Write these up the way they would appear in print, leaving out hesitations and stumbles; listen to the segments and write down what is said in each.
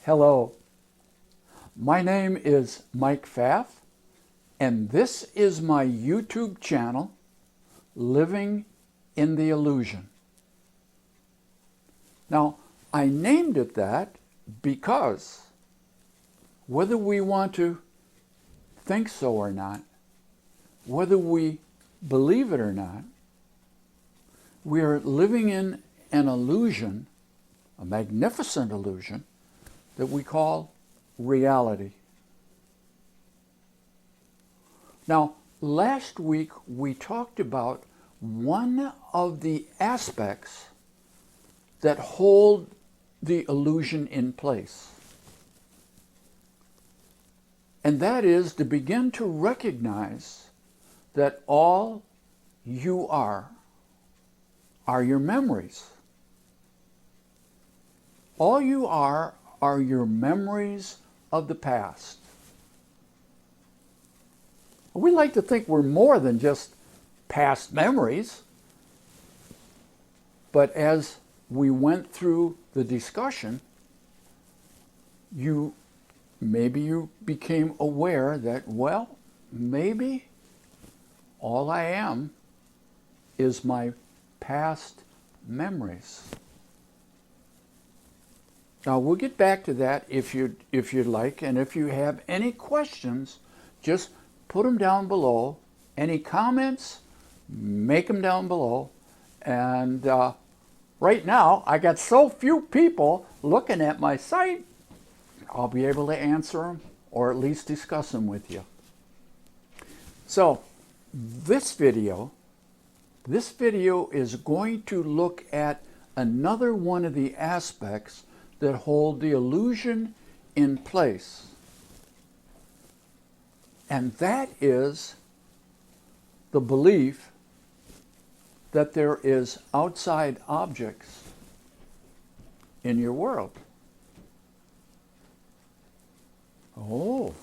Hello, my name is Mike Pfaff, and this is my YouTube channel, Living in the Illusion. Now, I named it that because whether we want to think so or not, whether we believe it or not, we are living in an illusion, a magnificent illusion, that we call reality. Now, last week we talked about one of the aspects that hold the illusion in place. And that is to begin to recognize that all you are your memories. All you are your memories of the past. We like to think we're more than just past memories. But as we went through the discussion, maybe you became aware that, well, maybe all I am is my past memories. Now, we'll get back to that if you'd like, and if you have any questions, just put them down below. Any comments, make them down below. And right now, I got so few people looking at my site, I'll be able to answer them or at least discuss them with you. So, this video is going to look at another one of the aspects that hold the illusion in place. And that is the belief that there is outside objects in your world. Oh,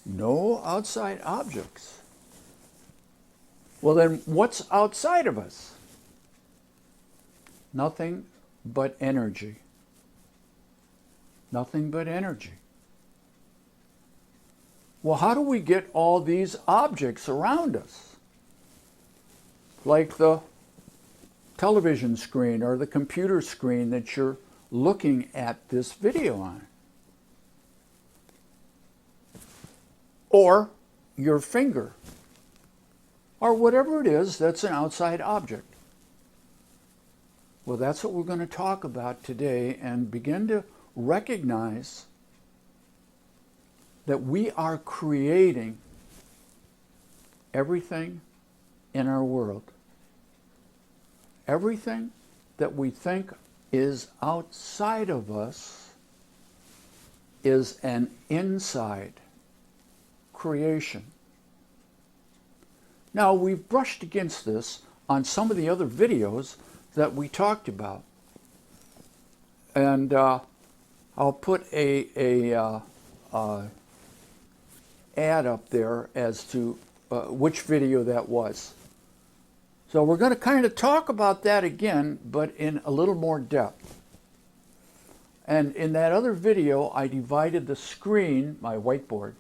no outside objects. Well, then what's outside of us? Nothing but energy. Nothing but energy. Well, how do we get all these objects around us? Like the television screen or the computer screen that you're looking at this video on. Or your finger. Or whatever it is that's an outside object. Well, that's what we're going to talk about today and begin to recognize that we are creating everything in our world. Everything that we think is outside of us is an inside creation. Now, we've brushed against this on some of the other videos that we talked about. And I'll put a ad up there as to which video that was. So we're going to kind of talk about that again, but in a little more depth. And in that other video, I divided the screen, my whiteboard,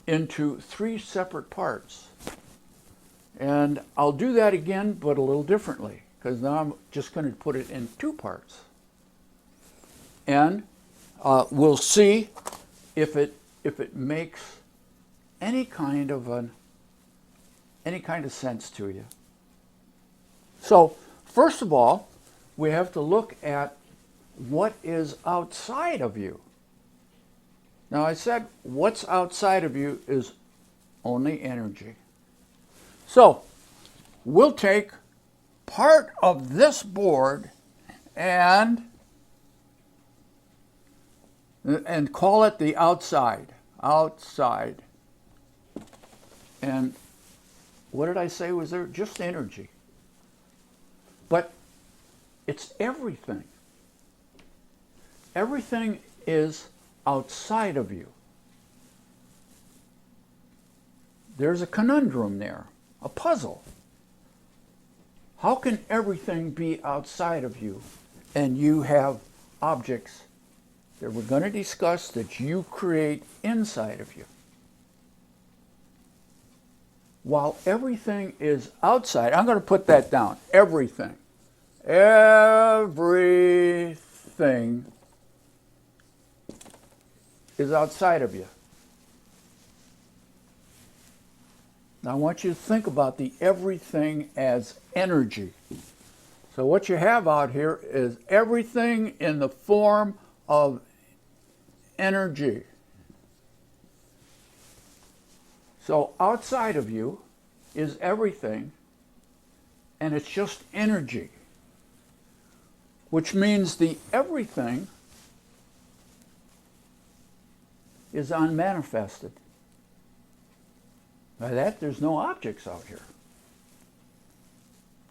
into 3 separate parts. And I'll do that again, but a little differently, because now I'm just going to put it in 2 parts. And we'll see if it makes any kind of sense to you. So, first of all, we have to look at what is outside of you. Now, I said what's outside of you is only energy. So, we'll take part of this board and call it the outside. Outside. And what did I say was there? Just energy. But it's everything. Everything is outside of you. There's a conundrum there, a puzzle. How can everything be outside of you and you have objects that we're going to discuss that you create inside of you. While everything is outside, I'm going to put that down, everything. Everything is outside of you. Now I want you to think about the everything as energy. So what you have out here is everything in the form of energy. So outside of you is everything, and it's just energy, which means the everything is unmanifested. By that, there's no objects out here.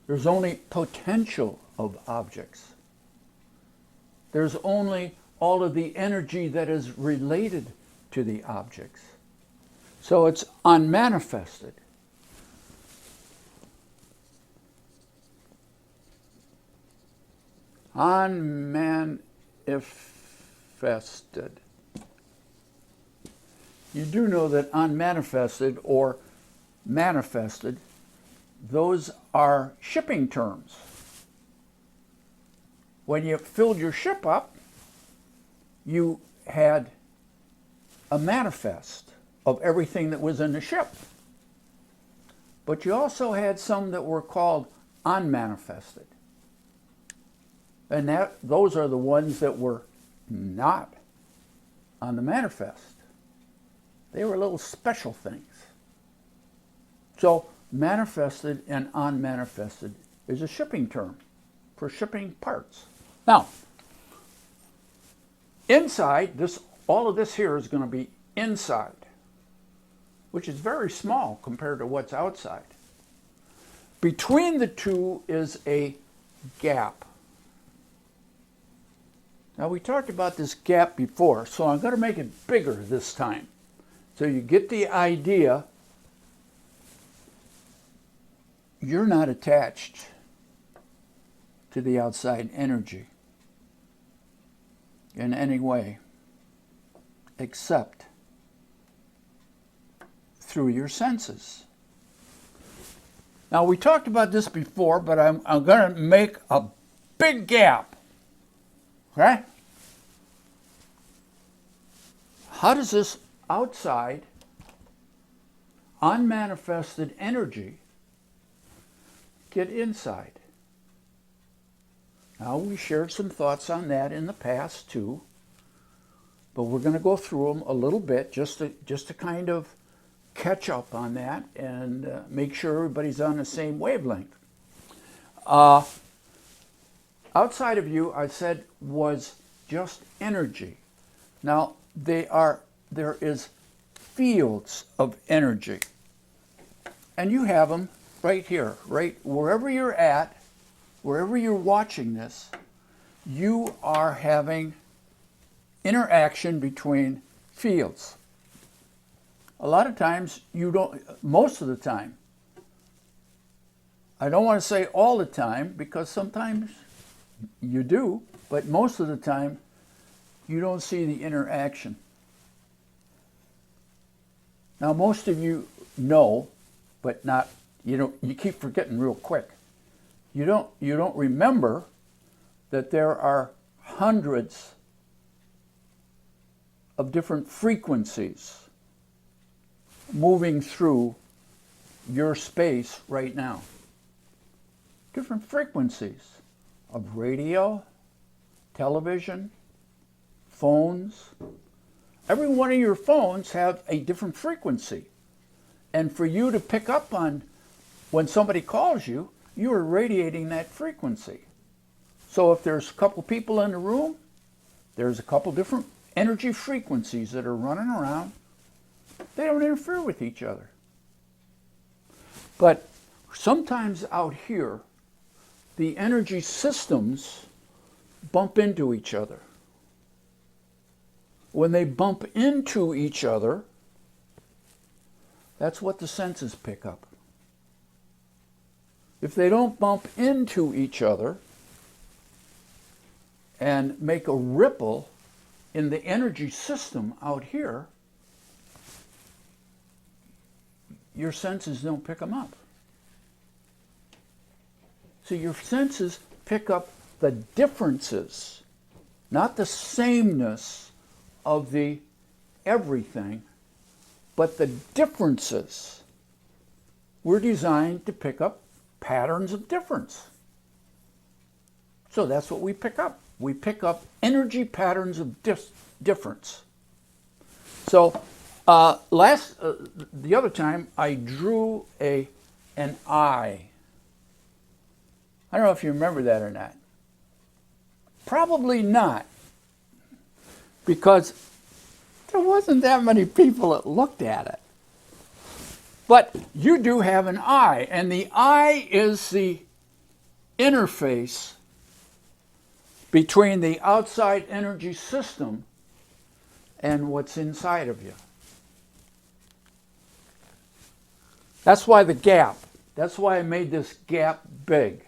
There's only potential of objects. There's only all of the energy that is related to the objects. So it's unmanifested. Unmanifested. You do know that unmanifested or manifested, those are shipping terms. When you filled your ship up, you had a manifest of everything that was in the ship. But you also had some that were called unmanifested. And those are the ones that were not on the manifest. They were little special things. So manifested and unmanifested is a shipping term for shipping parts. Now, inside, all of this here is going to be inside, which is very small compared to what's outside. Between the two is a gap. Now, we talked about this gap before, so I'm going to make it bigger this time. So you get the idea, you're not attached to the outside energy in any way, except through your senses. Now, we talked about this before, but I'm going to make a big gap. Okay? How does this outside unmanifested energy get inside? Now, we shared some thoughts on that in the past too, but we're going to go through them a little bit just to kind of catch up on that and make sure everybody's on the same wavelength. Outside of you, I said, was just energy. Now, there is fields of energy, and you have them right here, right wherever you're at, wherever you're watching this, you are having interaction between fields. A lot of times you don't, most of the time, I don't want to say all the time because sometimes you do, but most of the time you don't see the interaction. Now, most of you know, but not, you keep forgetting real quick. You don't remember that there are hundreds of different frequencies moving through your space right now. Different frequencies of radio, television, phones. Every one of your phones have a different frequency. And for you to pick up on when somebody calls you, you are radiating that frequency. So if there's a couple people in the room, there's a couple different energy frequencies that are running around. They don't interfere with each other. But sometimes out here, the energy systems bump into each other. When they bump into each other, that's what the senses pick up. If they don't bump into each other and make a ripple in the energy system out here, your senses don't pick them up. So your senses pick up the differences, not the sameness of the everything, but the differences. We're designed to pick up patterns of difference. So that's what we pick up. We pick up energy patterns of difference. So the other time I drew an eye. I don't know if you remember that or not. Probably not, because there wasn't that many people that looked at it. But you do have an eye, and the eye is the interface between the outside energy system and what's inside of you. That's why the gap. That's why I made this gap big.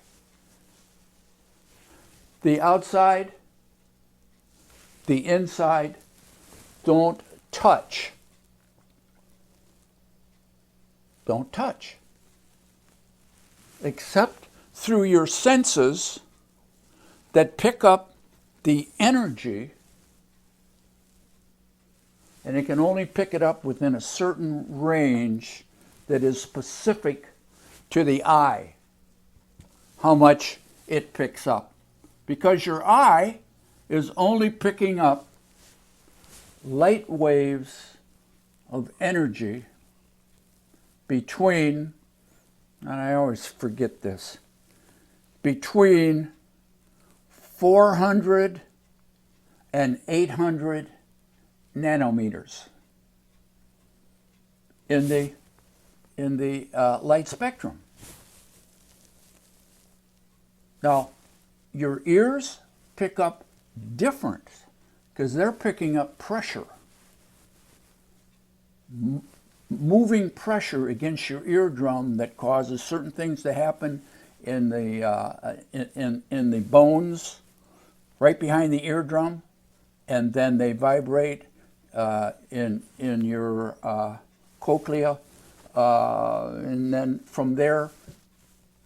The outside, the inside don't touch. Don't touch. Except through your senses that pick up the energy, and it can only pick it up within a certain range that is specific to the eye, how much it picks up. Because your eye is only picking up light waves of energy between, and I always forget this, between 400 and 800 nanometers in the light spectrum. Now, your ears pick up different because they're picking up pressure. Moving pressure against your eardrum that causes certain things to happen in the bones right behind the eardrum, and then they vibrate in your cochlea, and then from there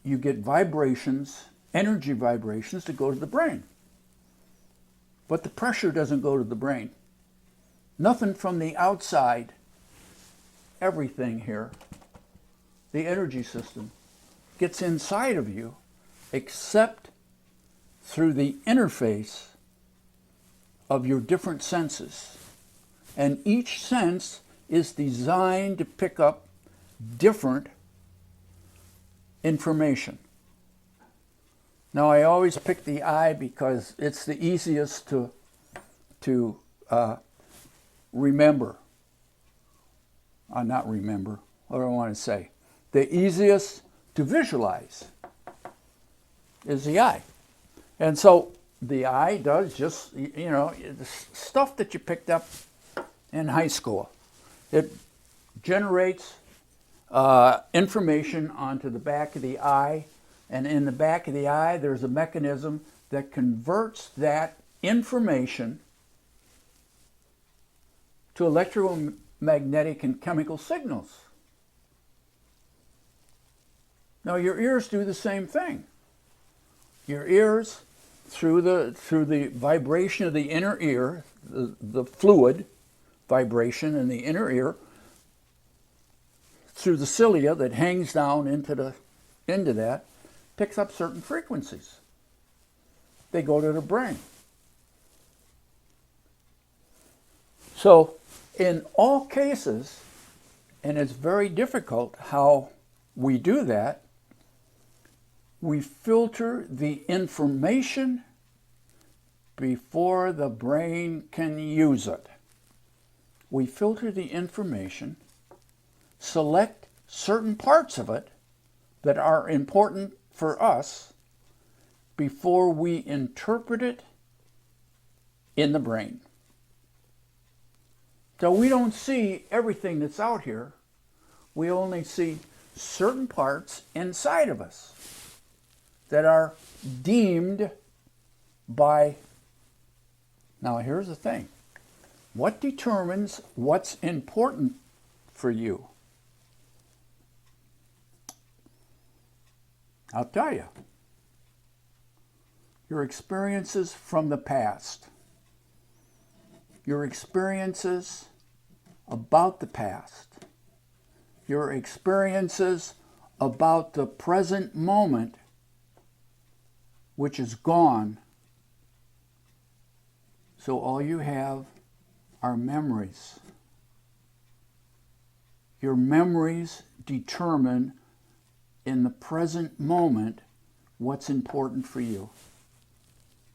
you get vibrations, energy vibrations that go to the brain. But the pressure doesn't go to the brain. Nothing from the outside, everything here, the energy system, gets inside of you except through the interface of your different senses. And each sense is designed to pick up different information. Now, I always pick the eye because it's the easiest to remember. Not remember, what do I want to say? The easiest to visualize is the eye. And so the eye does just, the stuff that you picked up in high school. It generates information onto the back of the eye, and in the back of the eye there's a mechanism that converts that information to electromagnetic and chemical signals. Now your ears do the same thing. Your ears, through the vibration of the inner ear, the fluid vibration in the inner ear, through the cilia that hangs down into that, picks up certain frequencies. They go to the brain. So in all cases, and it's very difficult how we do that, we filter the information before the brain can use it. We filter the information, select certain parts of it that are important for us before we interpret it in the brain. So we don't see everything that's out here. We only see certain parts inside of us that are deemed by, now here's the thing, What determines what's important for you? I'll tell you. Your experiences from the past. Your experiences about the past. Your experiences about the present moment, which is gone. So all you have are memories. Your memories determine in the present moment what's important for you.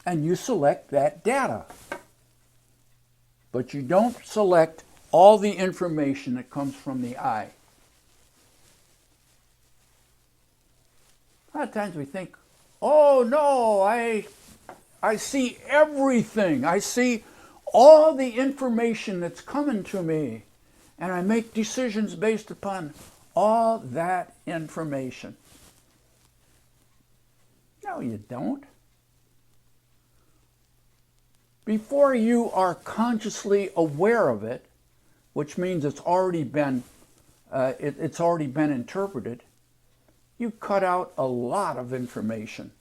And you select that data. But you don't select all the information that comes from the I. A lot of times we think, oh no, I see everything. I see all the information that's coming to me. And I make decisions based upon all that information. No, you don't. Before you are consciously aware of it, which means it's already been interpreted, you cut out a lot of information.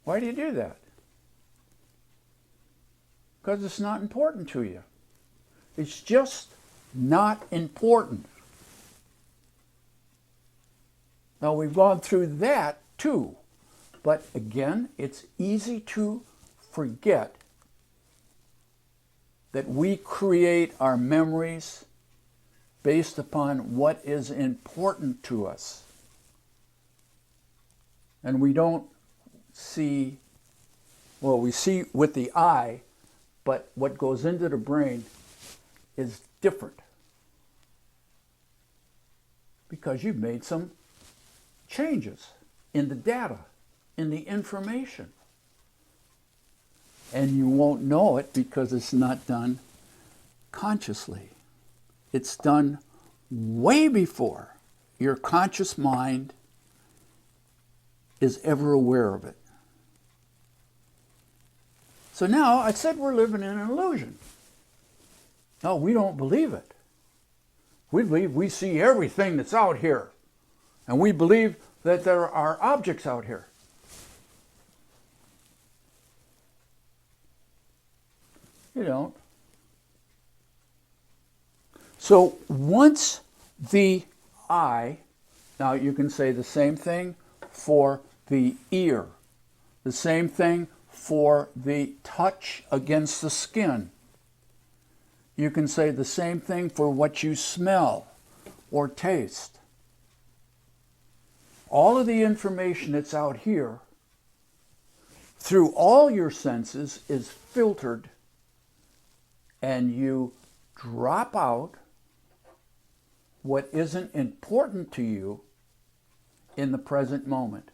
Why do you do that? Because it's not important to you. It's just not important. Now, we've gone through that too. But again, it's easy to forget that we create our memories based upon what is important to us. And we don't see, well, we see with the eye, but what goes into the brain is different. Because you've made some changes in the data, in the information. And you won't know it because it's not done consciously. It's done way before your conscious mind is ever aware of it. So now I said we're living in an illusion. No, we don't believe it. We believe we see everything that's out here. And we believe that there are objects out here. You don't. So once the eye, now you can say the same thing for the ear, the same thing for the touch against the skin. You can say the same thing for what you smell or taste. All of the information that's out here, through all your senses, is filtered, and you drop out what isn't important to you in the present moment.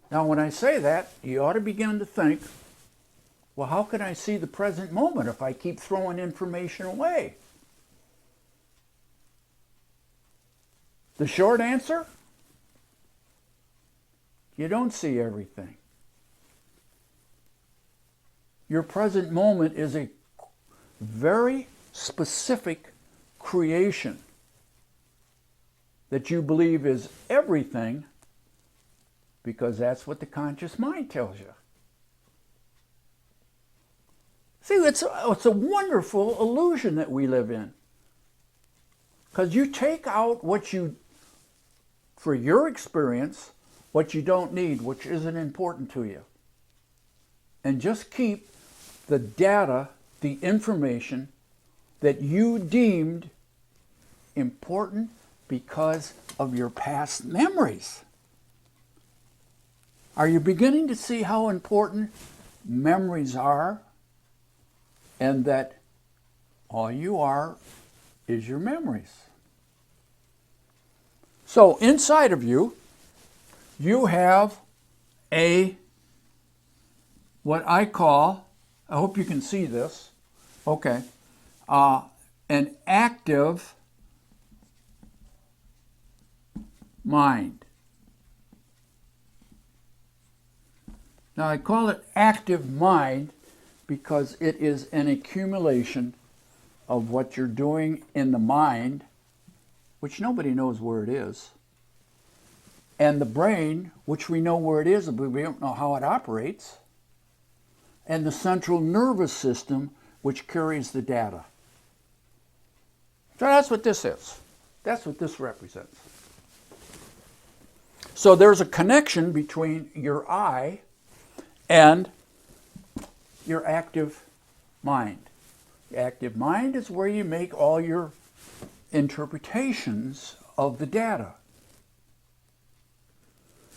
Now, when I say that, you ought to begin to think, well, how can I see the present moment if I keep throwing information away? The short answer? You don't see everything. Your present moment is a very specific creation that you believe is everything because that's what the conscious mind tells you. See, it's a wonderful illusion that we live in. Because you take out what you, for your experience, what you don't need, which isn't important to you. And just keep the data, the information that you deemed important because of your past memories. Are you beginning to see how important memories are, and that all you are is your memories? So inside of you, you have what I call, I hope you can see this, okay, an active mind. Now I call it active mind because it is an accumulation of what you're doing in the mind, which nobody knows where it is, and the brain, which we know where it is, but we don't know how it operates, and the central nervous system, which carries the data. So that's what this is. That's what this represents. So there's a connection between your I and your active mind. The active mind is where you make all your interpretations of the data.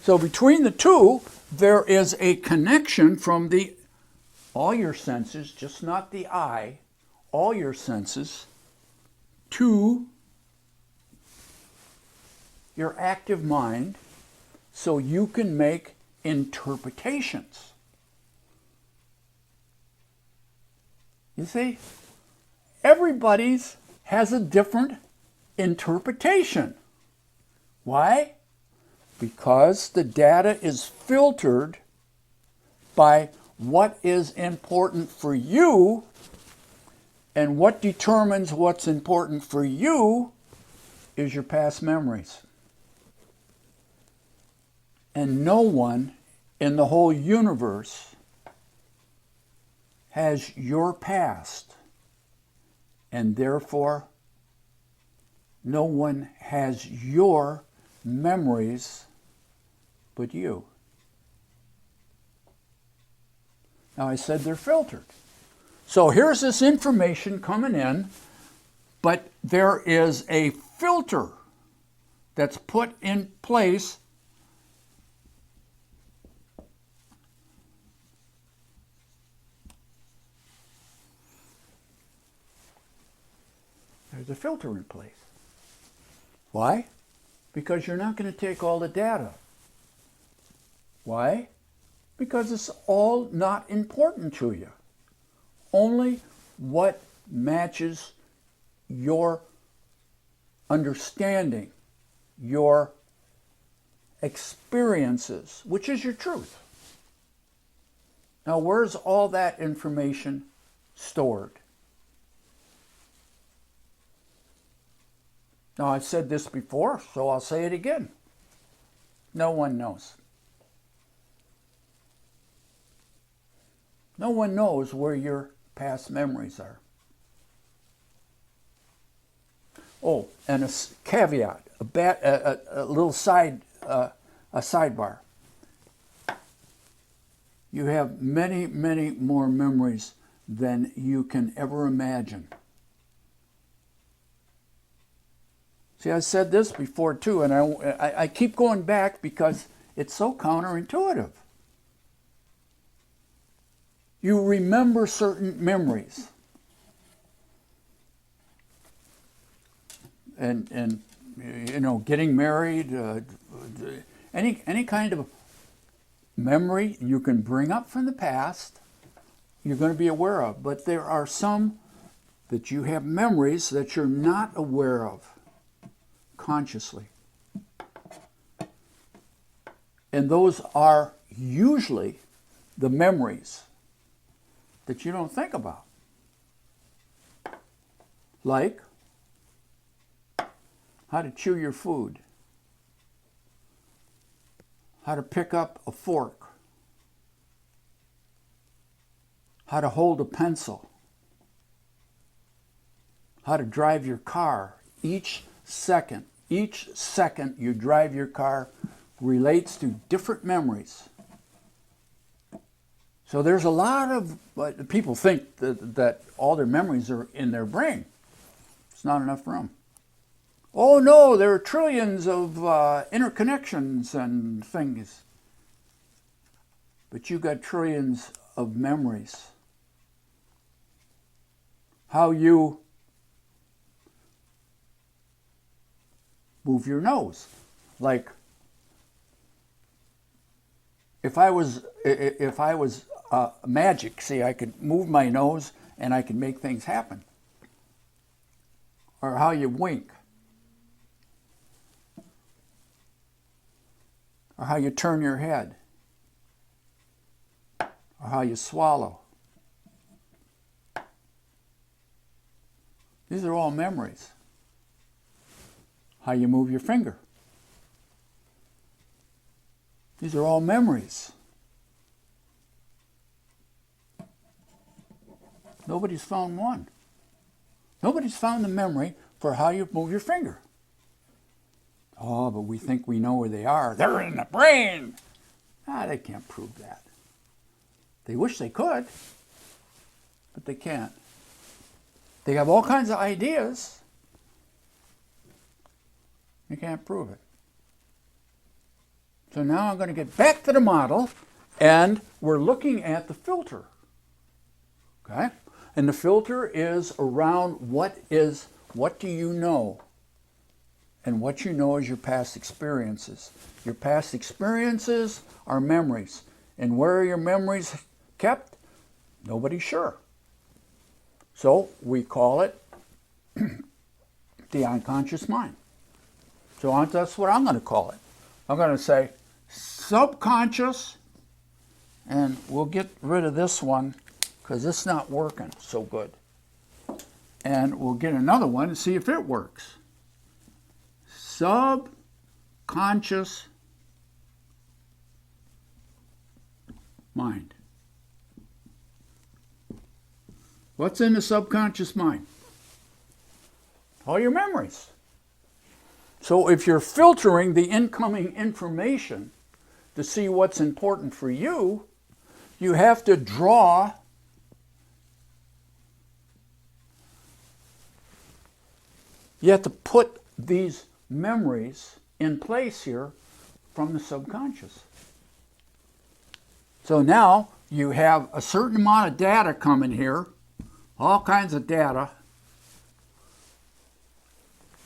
So between the two, there is a connection from all your senses, just not the I, all your senses, to your active mind, so you can make interpretations. You see, everybody's has a different interpretation. Why? Because the data is filtered by what is important for you, and what determines what's important for you is your past memories. And no one in the whole universe has your past, and therefore no one has your memories but you. Now I said they're filtered. So here's this information coming in, but there is a filter that's put in place There's a filter in place. Why? Because you're not going to take all the data. Why? Because it's all not important to you. Only what matches your understanding, your experiences, which is your truth. Now, where's all that information stored? Now, I've said this before, so I'll say it again. No one knows. No one knows where your past memories are. Oh, and a caveat, a little sidebar. You have many, many more memories than you can ever imagine. See, I said this before too, and I keep going back because it's so counterintuitive. You remember certain memories. And you know, getting married, any kind of memory you can bring up from the past, you're going to be aware of. But there are some that you have memories that you're not aware of consciously. And those are usually the memories that you don't think about. Like how to chew your food, how to pick up a fork, how to hold a pencil, how to drive your car. Each second you drive your car relates to different memories. So there's a lot of, people think that all their memories are in their brain. It's not enough room. Oh no, there are trillions of interconnections and things. But you got trillions of memories. How you move your nose. Like, if I was magic, see, I could move my nose and I could make things happen. Or how you wink. Or how you turn your head. how you swallow. These are all memories. How you move your finger. These are all memories. Nobody's found one. Nobody's found the memory for how you move your finger. Oh, but we think we know where they are. They're in the brain. They can't prove that. They wish they could, but they can't. They have all kinds of ideas. You can't prove it. So now I'm going to get back to the model, and we're looking at the filter. Okay? And the filter is around what do you know? And what you know is your past experiences. Your past experiences are memories. And where are your memories kept? Nobody's sure. So we call it the unconscious mind. So that's what I'm going to call it. I'm going to say subconscious, and we'll get rid of this one because it's not working so good. And we'll get another one and see if it works. Subconscious mind. What's in the subconscious mind? All your memories. So if you're filtering the incoming information to see what's important for you, you have to draw you have to put these memories in place here from the subconscious. So now you have a certain amount of data coming here, all kinds of data.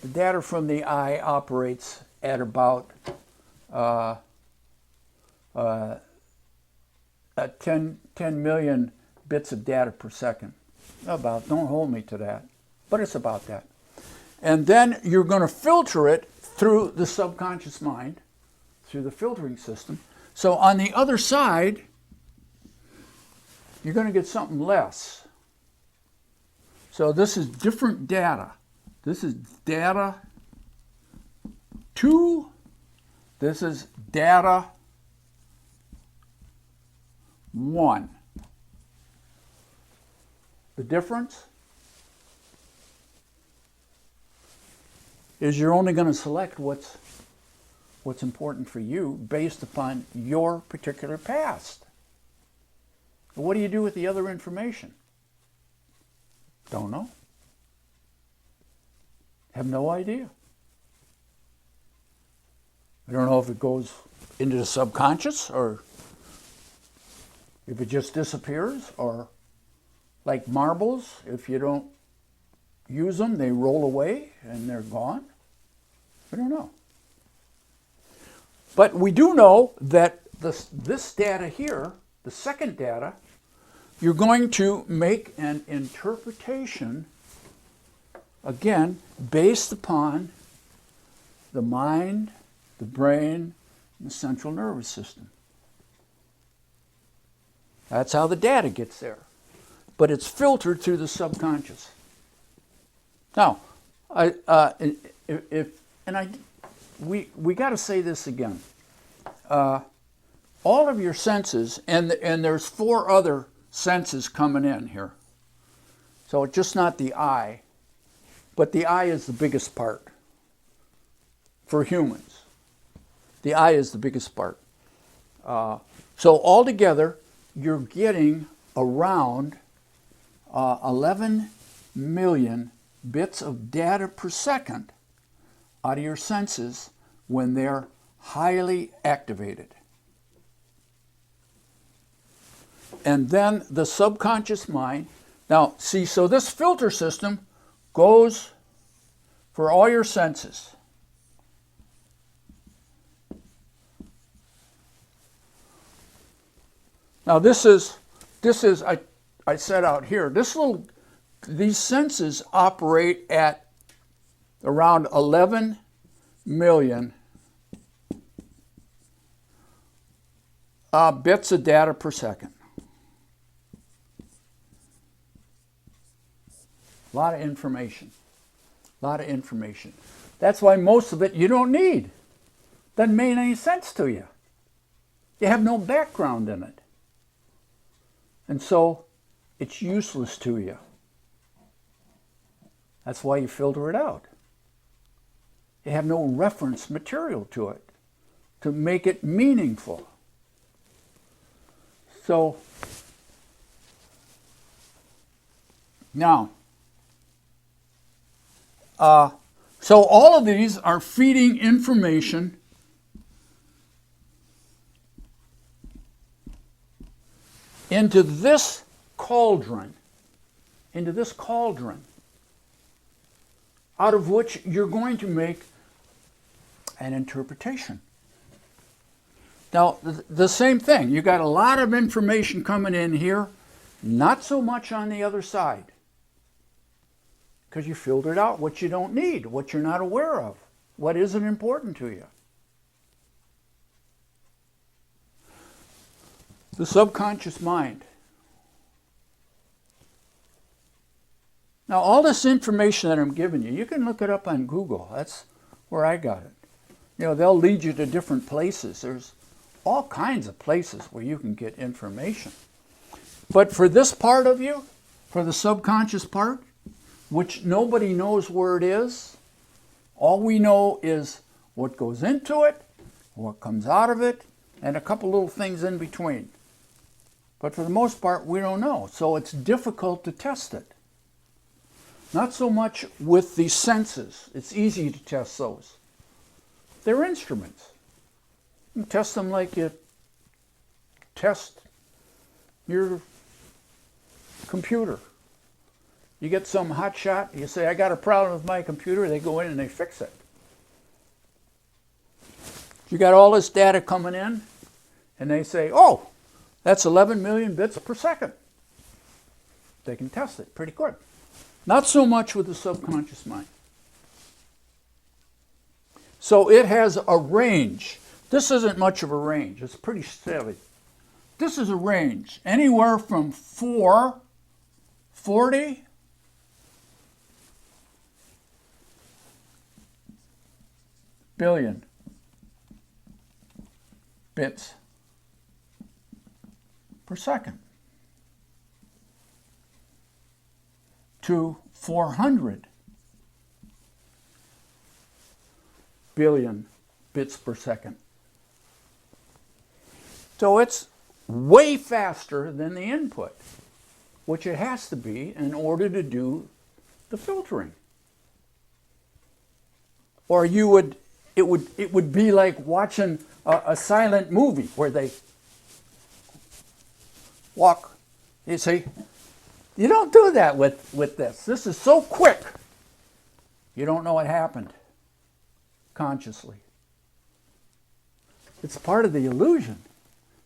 The data from the eye operates at about 10 million bits of data per second. About, don't hold me to that, but it's about that. And then you're going to filter it through the subconscious mind, through the filtering system. So on the other side, you're going to get something less. So this is different data. This is data 2. This is data 1. The difference is you're only going to select what's important for you based upon your particular past. What do you do with the other information? Don't know. Have no idea. I don't know if it goes into the subconscious or if it just disappears, or like marbles, if you don't use them, they roll away and they're gone. I don't know. But we do know that this data here, the second data, you're going to make an interpretation, again, based upon the mind, the brain, and the central nervous system. That's how the data gets there. But it's filtered through the subconscious. Now, we got to say this again. All of your senses, and there's 4 other senses coming in here. So it's just not the eye, but the eye is the biggest part for humans. The eye is the biggest part. So altogether, you're getting around 11 million bits of data per second out of your senses when they're highly activated. And then the subconscious mind. Now, see, so this filter system goes for all your senses. Now, this is I set out here. These senses operate at around 11 million bits of data per second. A lot of information. A lot of information. That's why most of it you don't need. Doesn't make any sense to you. You have no background in it. And so it's useless to you. That's why you filter it out. You have no reference material to it to make it meaningful. So now, so all of these are feeding information into this cauldron, out of which you're going to make an interpretation. Now, the same thing. You got a lot of information coming in here, not so much on the other side, because you filtered out what you don't need, what you're not aware of, what isn't important to you. The subconscious mind. Now, all this information that I'm giving you, you can look it up on Google. That's where I got it. You know, they'll lead you to different places. There's all kinds of places where you can get information. But for this part of you, for the subconscious part, which nobody knows where it is, all we know is what goes into it, what comes out of it, and a couple little things in between. But for the most part, we don't know. So it's difficult to test it. Not so much with the senses. It's easy to test those. They're instruments. You can test them like you test your computer. You get some hot shot, you say, I got a problem with my computer, they go in and they fix it. You got all this data coming in, and they say, oh, that's 11 million bits per second. They can test it pretty quick. Not so much with the subconscious mind. So it has a range. This isn't much of a range. It's pretty steady. This is a range. Anywhere from 440 billion bits per second to 400 billion bits per second. So it's way faster than the input, which it has to be in order to do the filtering. Or it would be like watching a silent movie where they walk. You see, you don't do that with this. This is so quick. You don't know what happened consciously. It's part of the illusion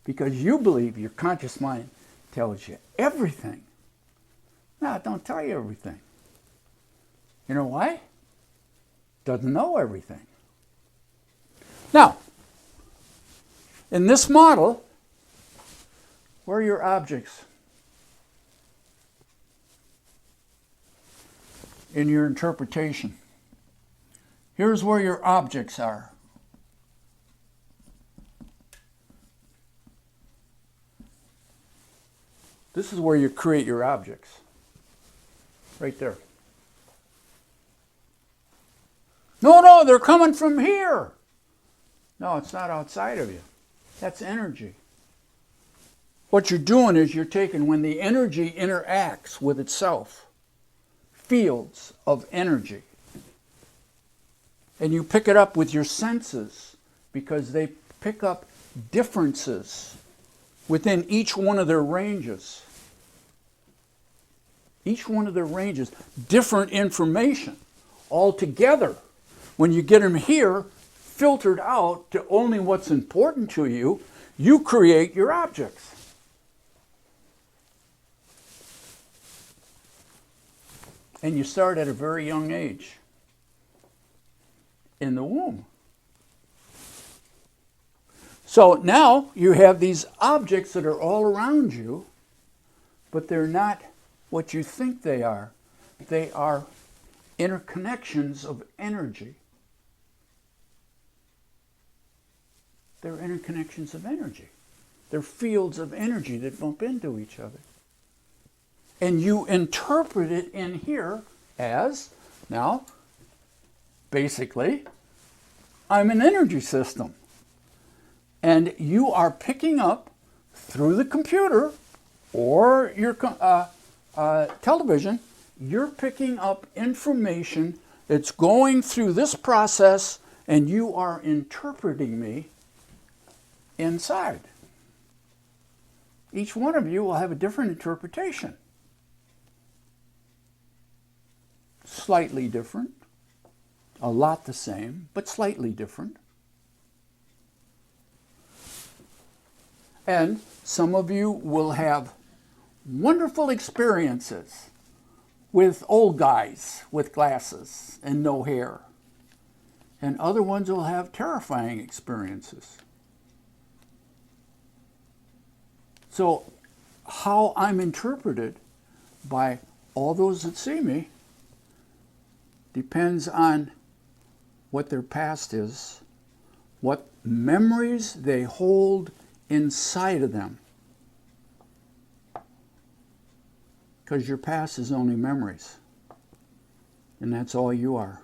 because you believe your conscious mind tells you everything. No, it don't tell you everything. You know why? Doesn't know everything. Now, in this model, where are your objects? In your interpretation. Here's where your objects are. This is where you create your objects. Right there. No, they're coming from here. No, it's not outside of you. That's energy. What you're doing is you're taking, when the energy interacts with itself, fields of energy, and you pick it up with your senses because they pick up differences within each one of their ranges. Each one of their ranges, different information altogether. When you get them here, filtered out to only what's important to you, you create your objects. And you start at a very young age, in the womb. So now you have these objects that are all around you, but they're not what you think they are. They are interconnections of energy. They're interconnections of energy. They're fields of energy that bump into each other. And you interpret it in here as, now, basically, I'm an energy system. And you are picking up through the computer or your television, you're picking up information that's going through this process, and you are interpreting me inside. Each one of you will have a different interpretation. Slightly different, a lot the same, but slightly different. And some of you will have wonderful experiences with old guys with glasses and no hair. And other ones will have terrifying experiences. So how I'm interpreted by all those that see me depends on what their past is, what memories they hold inside of them. Because your past is only memories. And that's all you are.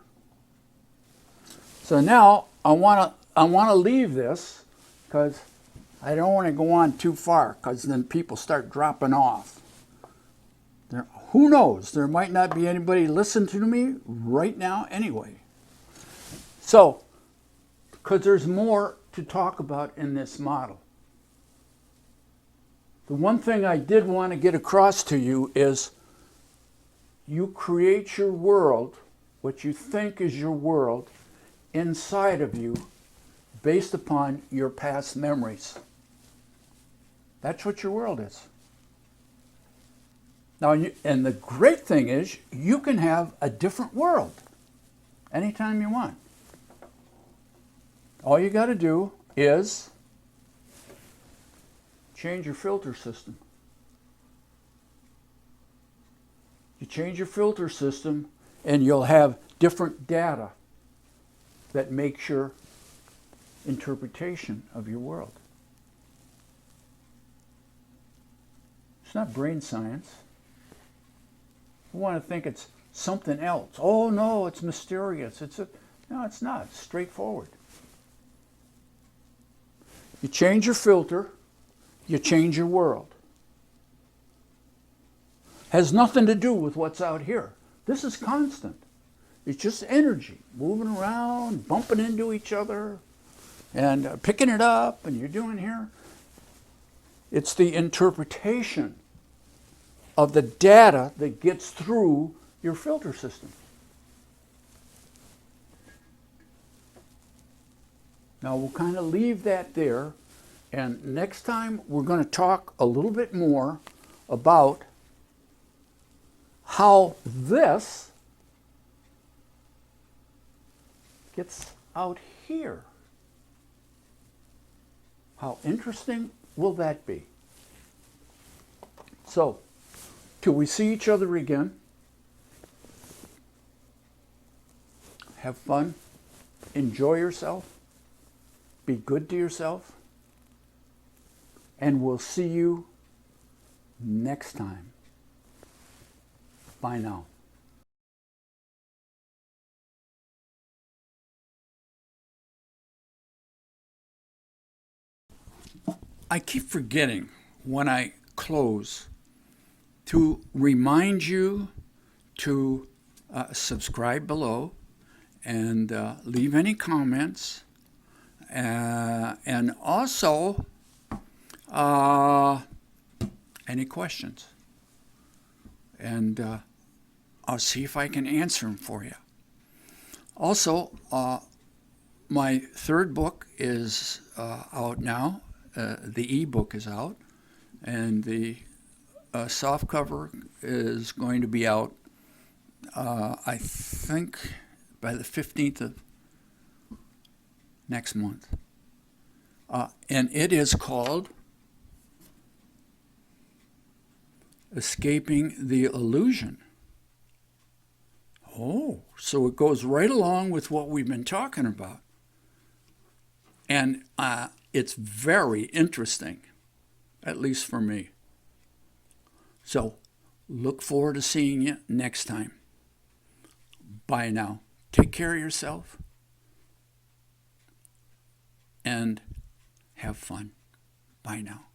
So now I want to leave this because I don't want to go on too far, because then people start dropping off. Who knows? There might not be anybody listening to me right now anyway. So, because there's more to talk about in this model. The one thing I did want to get across to you is you create your world, what you think is your world, inside of you based upon your past memories. That's what your world is. Now, and the great thing is you can have a different world anytime you want. All you got to do is change your filter system. You change your filter system and you'll have different data that makes your interpretation of your world. It's not brain science. You want to think it's something else. Oh no, it's mysterious. No, it's not. It's straightforward. You change your filter, you change your world. Has nothing to do with what's out here. This is constant. It's just energy moving around, bumping into each other, and picking it up, and you're doing here. It's the interpretation of the data that gets through your filter system. Now we'll kind of leave that there, and next time we're going to talk a little bit more about how this gets out here. How interesting will that be? So, till we see each other again, have fun, enjoy yourself, be good to yourself, and we'll see you next time. Bye now. I keep forgetting when I close to remind you to subscribe below and leave any comments, and also any questions. And I'll see if I can answer them for you. Also, my third book is out now. The ebook is out, and the softcover is going to be out, I think, by the 15th of next month. And it is called Escaping the Illusion So it goes right along with what we've been talking about. And it's very interesting, at least for me. So look forward to seeing you next time. Bye now. Take care of yourself and have fun. Bye now.